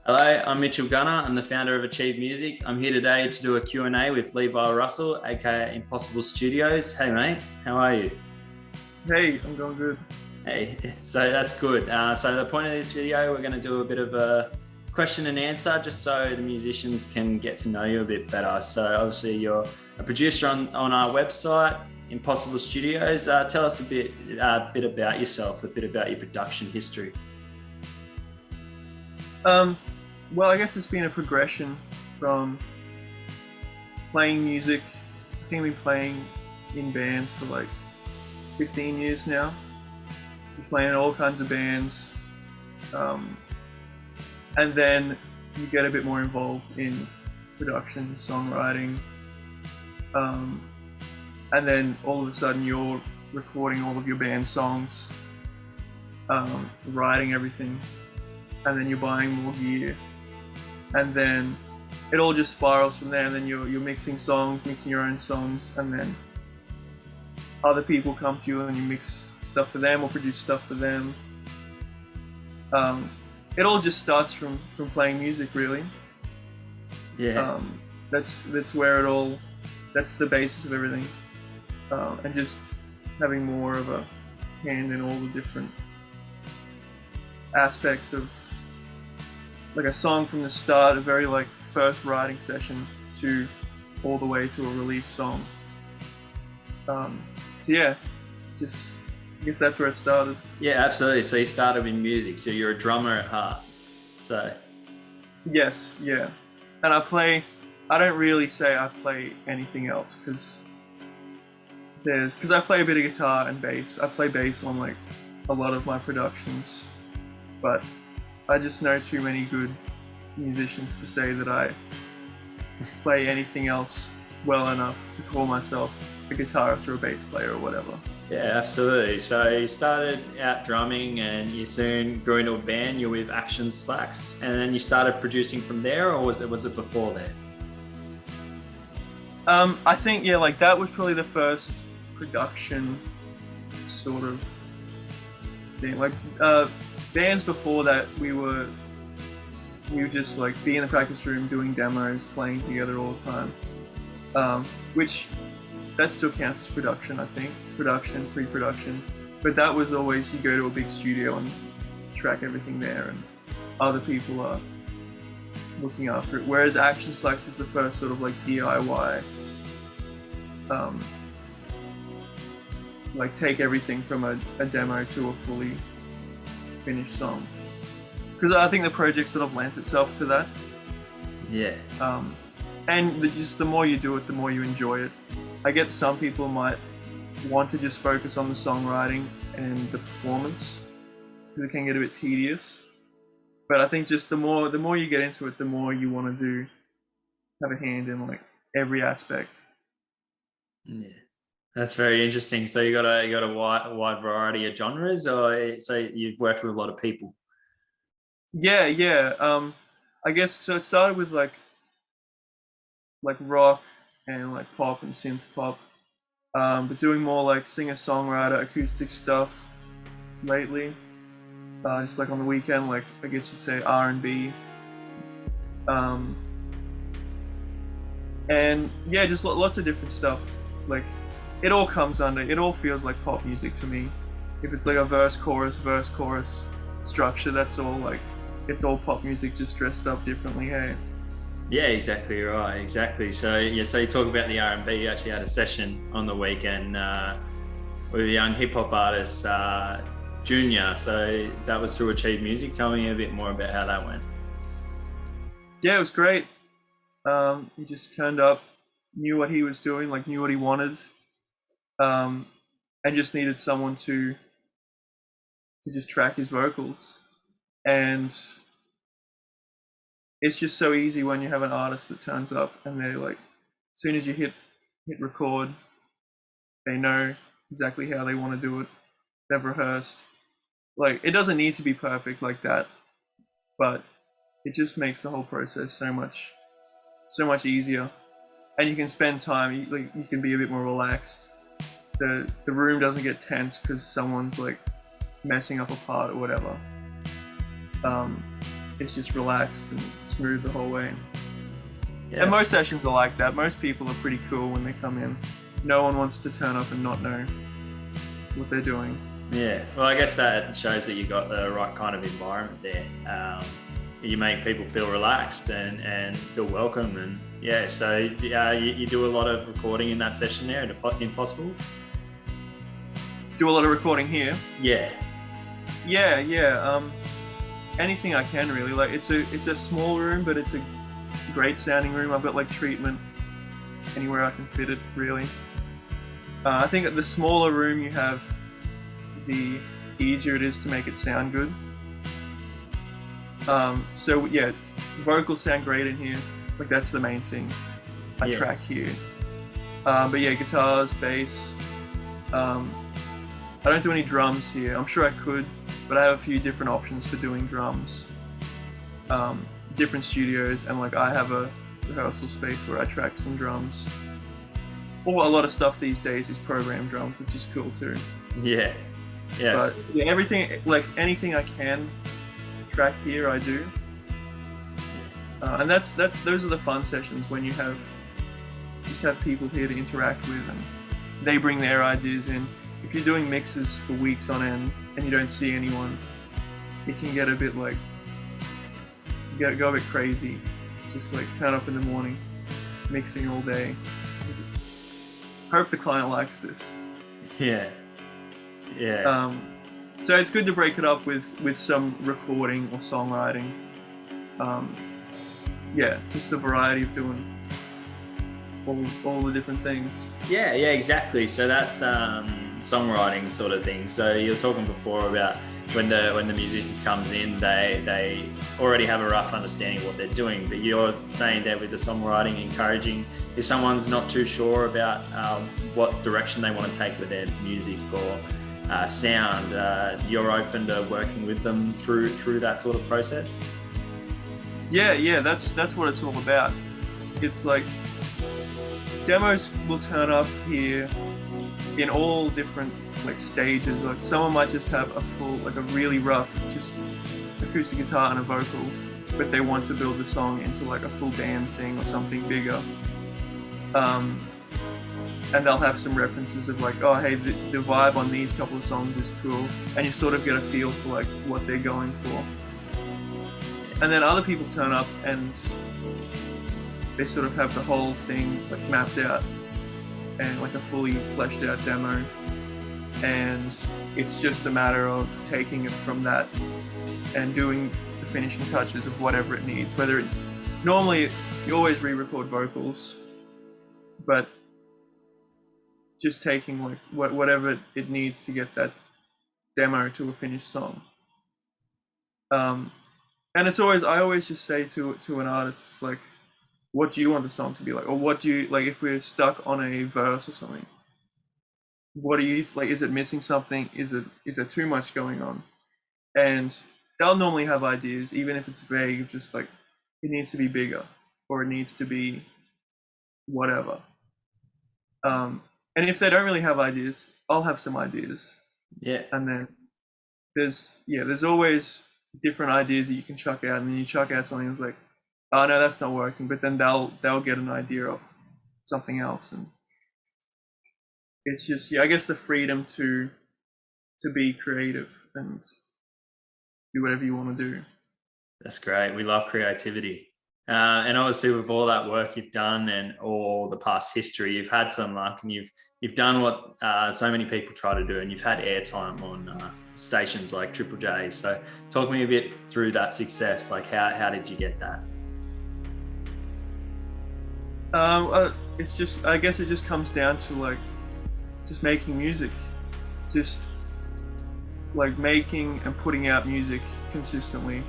Hello, I'm Mitchell Gunner. I'm the founder of Achieve Music. I'm here today to do a Q&A with Levi Russel, aka Impossible Studios. Hey mate, how are you? Hey, I'm going good. Hey, so that's good. So the point of this video, we're going to do a bit of a question and answer just so the musicians can get to know you a bit better. So obviously you're a producer on our website, Impossible Studios. Tell us a bit about yourself, a bit about your production history. Um, well, I guess it's been a progression from playing music. I think I've been playing in bands for like 15 years now. Just playing in all kinds of bands. Um, and then you get a bit more involved in production, songwriting. Um, and then all of a sudden you're recording all of your band songs, writing everything. And then you're buying more gear, and then it all just spirals from there. And then you're mixing songs, mixing your own songs, and then other people come to you and you mix stuff for them or produce stuff for them. It all just starts from playing music, really. Yeah. That's where it all. That's the basis of everything, and just having more of a hand in all the different aspects of like a song from the start, a very like first writing session to all the way to a release song. So yeah, just I guess that's where it started. Yeah, absolutely. So you started in music, so you're a drummer at heart. So Yes, yeah, and I play. I don't really say I play anything else because I play a bit of guitar and bass. I play bass on like a lot of my productions, but I just know too many good musicians to say that I play anything else well enough to call myself a guitarist or a bass player or whatever. yeah, absolutely. So you started out drumming and you soon grew into a band. You're with Action Slacks, and then you started producing from there, or was it before that? I think yeah, like that was probably the first production sort of thing. Like bands before that, we would just like be in the practice room doing demos, playing together all the time. Which that still counts as production, I think. Production, pre-production. But that was always you go to a big studio and track everything there, and other people are looking after it. Whereas Action Slacks was the first sort of like DIY, like take everything from a demo to a fully finished song. Because I think the project sort of lent itself to that. Yeah. And just the more you do it, the more you enjoy it. I get some people might want to just focus on the songwriting and the performance because it can get a bit tedious. But I think just the more you get into it, the more you want to have a hand in like every aspect. Yeah. That's very interesting. So you got a wide variety of genres, or so you've worked with a lot of people. Yeah, yeah. I guess so. It started with like rock and like pop and synth pop, but doing more like singer-songwriter acoustic stuff lately. Just like on the weekend, like I guess you'd say R&B. Um, and yeah, just lots of different stuff. Like it all comes under. It all feels like pop music to me. If it's like a verse chorus structure, that's all like it's all pop music just dressed up differently. Hey. Yeah, exactly right. Exactly. So yeah, so you talk about the R&B. You actually had a session on the weekend with a young hip hop artist, Junior. So that was through Achieve Music. Tell me a bit more about how that went. Yeah, it was great. He just turned up, knew what he was doing, like knew what he wanted, um, and just needed someone to just track his vocals. And it's just so easy when you have an artist that turns up and they're like, as soon as you hit record, they know exactly how they want to do it. They've rehearsed. Like it doesn't need to be perfect like that, but it just makes the whole process so much easier. And you can spend time. You can be a bit more relaxed. The room doesn't get tense because someone's like messing up a part or whatever. it's just relaxed and smooth the whole way. Yeah, And most sessions are like that. Most people are pretty cool when they come in. No one wants to turn up and not know what they're doing. yeah. Well, I guess that shows that you got the right kind of environment there. You make people feel relaxed and feel welcome, and yeah. So you do a lot of recording in that session there at Impossible. Do a lot of recording here. Yeah. Yeah. Anything I can really. Like it's a small room, but it's a great sounding room. I've got like treatment anywhere I can fit it really. I think at the smaller room you have, the easier it is to make it sound good. So yeah, vocals sound great in here. Like that's the main thing I track here. But yeah, guitars, bass. I don't do any drums here. I'm sure I could, but I have a few different options for doing drums. Different studios, and like I have a rehearsal space where I track some drums. Or a lot of stuff these days is programmed drums, which is cool too. Yeah. Yes. But yeah, everything, like anything I can track here, I do. And those are the fun sessions when you just have people here to interact with, and they bring their ideas in. If you're doing mixes for weeks on end and you don't see anyone, it can get a bit like go a bit crazy. Just like turn up in the morning, mixing all day. Hope the client likes this. Yeah. So it's good to break it up with some recording or songwriting. Just the variety of doing all the different things. Yeah, exactly. So that's songwriting sort of thing. So you're talking before about when the musician comes in, they already have a rough understanding of what they're doing. But you're saying that with the songwriting, encouraging if someone's not too sure about what direction they want to take with their music or sound, you're open to working with them through that sort of process. Yeah, that's what it's all about. It's like demos will turn up here in all different like stages. Like someone might just have a full, like a really rough, just acoustic guitar and a vocal, but they want to build the song into like a full band thing or something bigger. And they'll have some references of like, oh hey, the vibe on these couple of songs is cool, and you sort of get a feel for like what they're going for. And then other people turn up and they sort of have the whole thing like mapped out and like a fully fleshed out demo, and it's just a matter of taking it from that and doing the finishing touches of whatever it needs. Normally you always re-record vocals, but just taking like whatever it needs to get that demo to a finished song. And I always just say to an artist, like, what do you want the song to be like? Or what do you, like, if we're stuck on a verse or something, what do you, like, is it missing something? Is there too much going on? And they'll normally have ideas, even if it's vague, just like, it needs to be bigger, or it needs to be whatever. And if they don't really have ideas, I'll have some ideas. Yeah. And then there's always different ideas that you can chuck out, and then you chuck out something that's like, oh no, that's not working, but then they'll get an idea of something else. And it's just, I guess the freedom to be creative and do whatever you want to do. That's great. We love creativity. And obviously with all that work you've done and all the past history, you've had some luck, and you've done what so many people try to do, and you've had airtime on stations like Triple J. So talk me a bit through that success. Like how did you get that? It's just, I guess it just comes down to like just making music, just like making and putting out music consistently,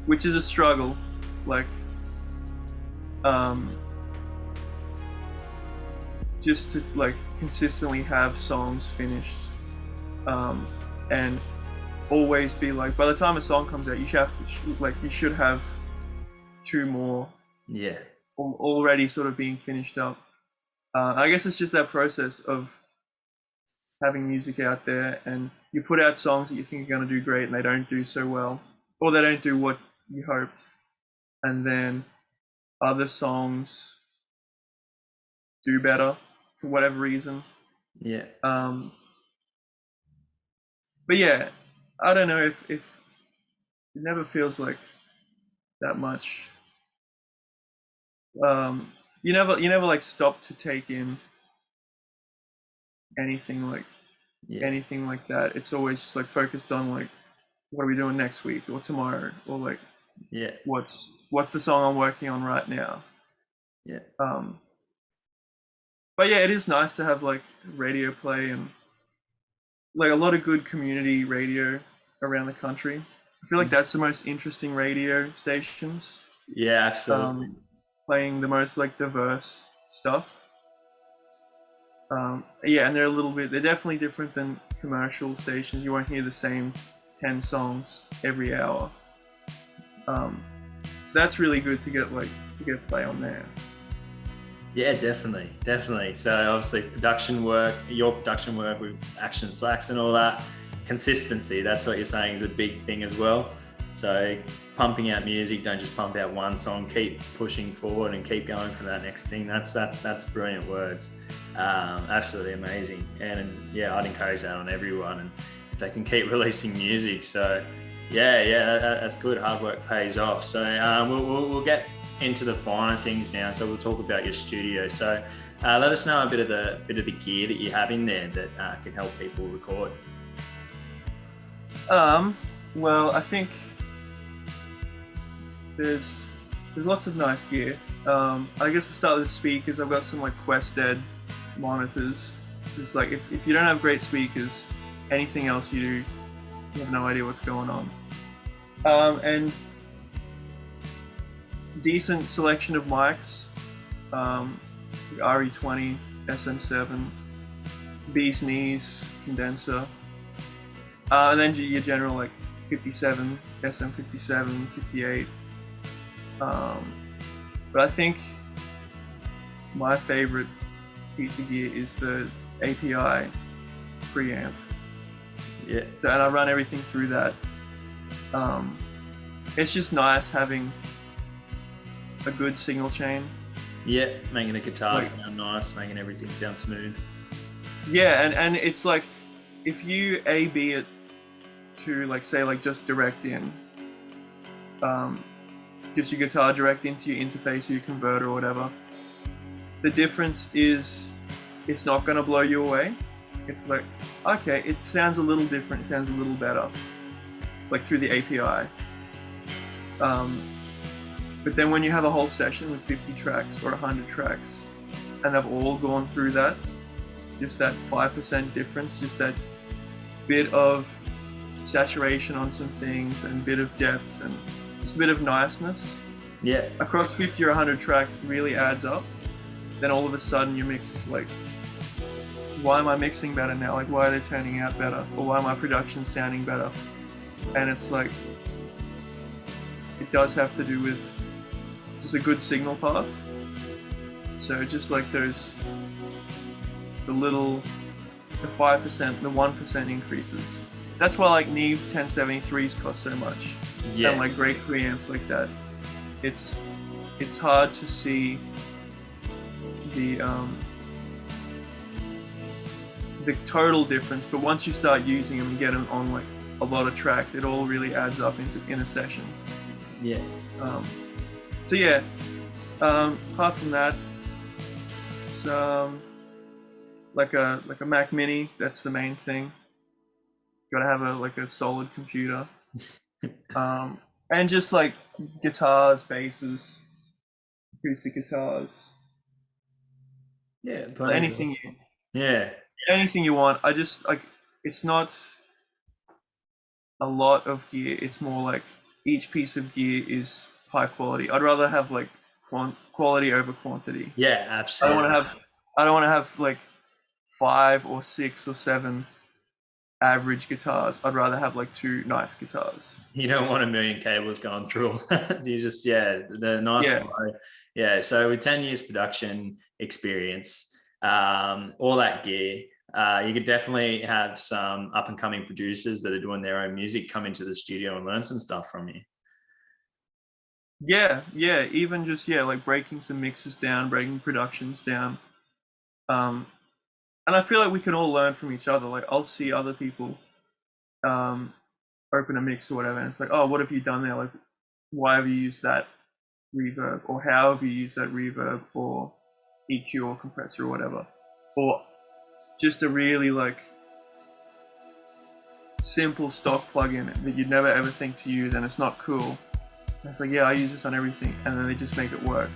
which is a struggle. Like just to like consistently have songs finished, and always be like, by the time a song comes out, you should have 2 more. Yeah. Already sort of being finished up. I guess it's just that process of having music out there, and you put out songs that you think are going to do great and they don't do so well, or they don't do what you hoped, and then other songs do better for whatever reason. Yeah. But yeah, I don't know if it never feels like that much. You never like stop to take in anything like Yeah. anything like that. It's always just like focused on like what are we doing next week or tomorrow, or like Yeah. what's the song I'm working on right now. Yeah. But yeah, it is nice to have like radio play and like a lot of good community radio around the country. I feel like that's the most interesting radio stations, Yeah, absolutely. playing the most like diverse stuff. Yeah, and they're definitely different than commercial stations. You won't hear the same 10 songs every hour. So that's really good to get play on there. Yeah, definitely. So obviously your production work with Action Slacks and all that, consistency, that's what you're saying is a big thing as well. So pumping out music, don't just pump out one song, keep pushing forward and keep going for that next thing. That's brilliant words. Absolutely amazing. And yeah, I'd encourage that on everyone, and if they can keep releasing music. So yeah, that's good. Hard work pays off. So we'll get into the finer things now. So we'll talk about your studio. So let us know a bit of the gear that you have in there that can help people record. Well, I think there's lots of nice gear. I guess we'll start with the speakers. I've got some like Quest-Ed monitors. It's like if you don't have great speakers, anything else you do, you have no idea what's going on. And decent selection of mics. RE20, SM7, Bee's Knees, condenser. And then your general like 57, SM57, 58. But I think my favorite piece of gear is the API preamp. Yeah. So, and I run everything through that. It's just nice having a good signal chain. Yeah, making the guitar sound nice, making everything sound smooth. Yeah, and it's like if you A/B it to like say like just direct in, just your guitar direct into your interface or your converter or whatever, the difference is it's not going to blow you away. It's like, okay, it sounds a little different, it sounds a little better, like through the API. But then when you have a whole session with 50 tracks or 100 tracks, and they've all gone through that, just that 5% difference, just that bit of saturation on some things and a bit of depth and just a bit of niceness. Yeah. Across 50 or 100 tracks really adds up. Then all of a sudden you mix like, why am I mixing better now? Like, why are they turning out better? Or why are my productions sounding better? And it's like, it does have to do with just a good signal path. So just like the 5%, the 1% increases. That's why like Neve 1073s cost so much. Yeah. And like great preamps like that. It's hard to see the total difference, but once you start using them and get them on like a lot of tracks, it all really adds up in a session. Yeah. So yeah, apart from that, it's like a Mac Mini. That's the main thing. Got to have a solid computer, and just like guitars, basses, acoustic guitars. Yeah. Anything you want. I just like, it's not a lot of gear. It's more like each piece of gear is high quality. I'd rather have like quality over quantity. Yeah, absolutely. I don't want to have like 5 or 6 or 7 average guitars. I'd rather have like 2 nice guitars. You don't want a million cables going through. You just, the nice flow. Yeah, so with 10 years production experience, all that gear, you could definitely have some up and coming producers that are doing their own music come into the studio and learn some stuff from you. Yeah, even just like breaking some mixes down, breaking productions down. Um, and I feel like we can all learn from each other. Like I'll see other people um, open a mix or whatever, and it's like, oh, what have you done there? Like, why have you used that reverb, or how have you used that reverb, or EQ or compressor or whatever, or just a really like simple stock plugin that you'd never ever think to use, and it's not cool. And it's like, yeah, I use this on everything, and then they just make it work.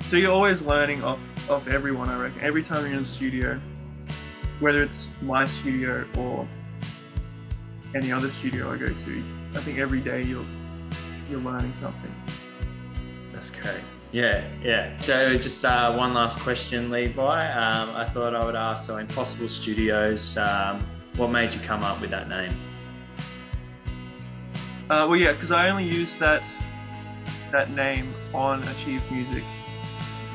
So you're always learning off everyone, I reckon. Every time you're in the studio, whether it's my studio or any other studio I go to, I think every day you're learning something. That's great. Yeah. So just one last question, Levi. I thought I would ask, so Impossible Studios, what made you come up with that name? Well, yeah, because I only used that name on Achieve Music.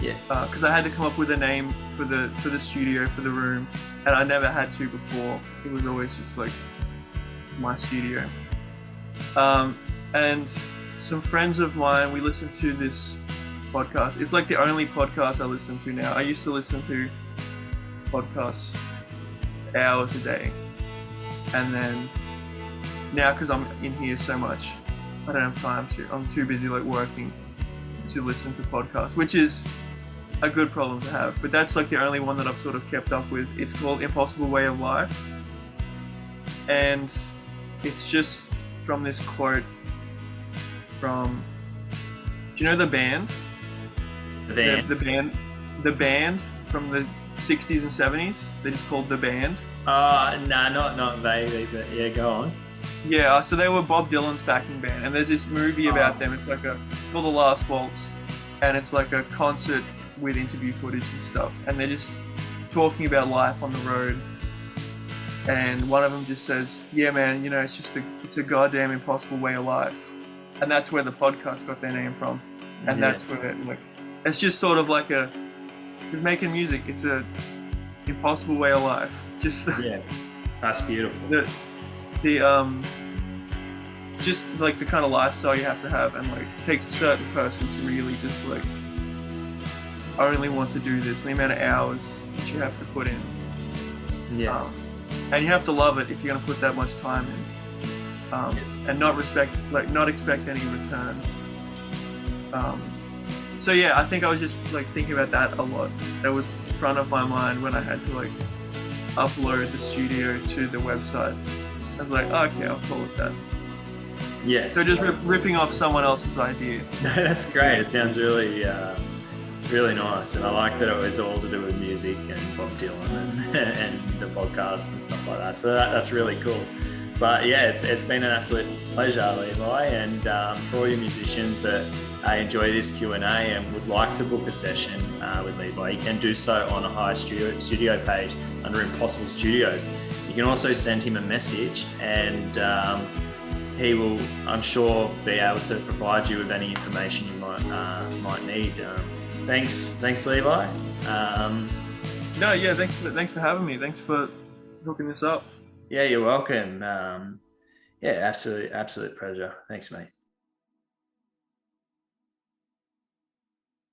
Yeah. Because I had to come up with a name for the studio, for the room, and I never had to before. It was always just like my studio. And some friends of mine, we listened to this podcast. It's like the only podcast I listen to now. I used to listen to podcasts hours a day, and then now because I'm in here so much, I don't have time to. I'm too busy like working to listen to podcasts, which is a good problem to have. But that's like the only one that I've sort of kept up with. It's called Impossible Way of Life, and it's just from this quote from, do you know the band? The band from the 60s and 70s. They're just called The Band. No, not vaguely, but yeah, go on. Yeah, so they were Bob Dylan's backing band, and there's this movie about them. It's like called The Last Waltz, and it's like a concert with interview footage and stuff, and they're just talking about life on the road. And one of them just says, "Yeah, man, it's a goddamn impossible way of life," and that's where the podcast got their name from, and that's where it's just sort of like because making music, it's a impossible way of life. Just that's beautiful. Just like the kind of lifestyle you have to have, and like it takes a certain person to really just like only want to do this, and the amount of hours that you have to put in. And you have to love it if you're going to put that much time in, and not expect any return. So yeah, I think I was just like thinking about that a lot. That was in front of my mind when I had to like upload the studio to the website. I was like, oh, okay, I'll call it that. Yeah. So just ripping off someone else's idea. That's great. It sounds really, really nice, and I like that it was all to do with music and Bob Dylan and the podcast and stuff like that. So that's really cool. But yeah, it's been an absolute pleasure, Levi, and for all your musicians that enjoy this Q&A and would like to book a session with Levi, you can do so on a Hire Studio page under Impossible Studios. You can also send him a message, and he will, I'm sure, be able to provide you with any information you might need. Thanks, Levi. Thanks for having me. Thanks for hooking this up. Yeah, you're welcome. Absolute pleasure. Thanks, mate.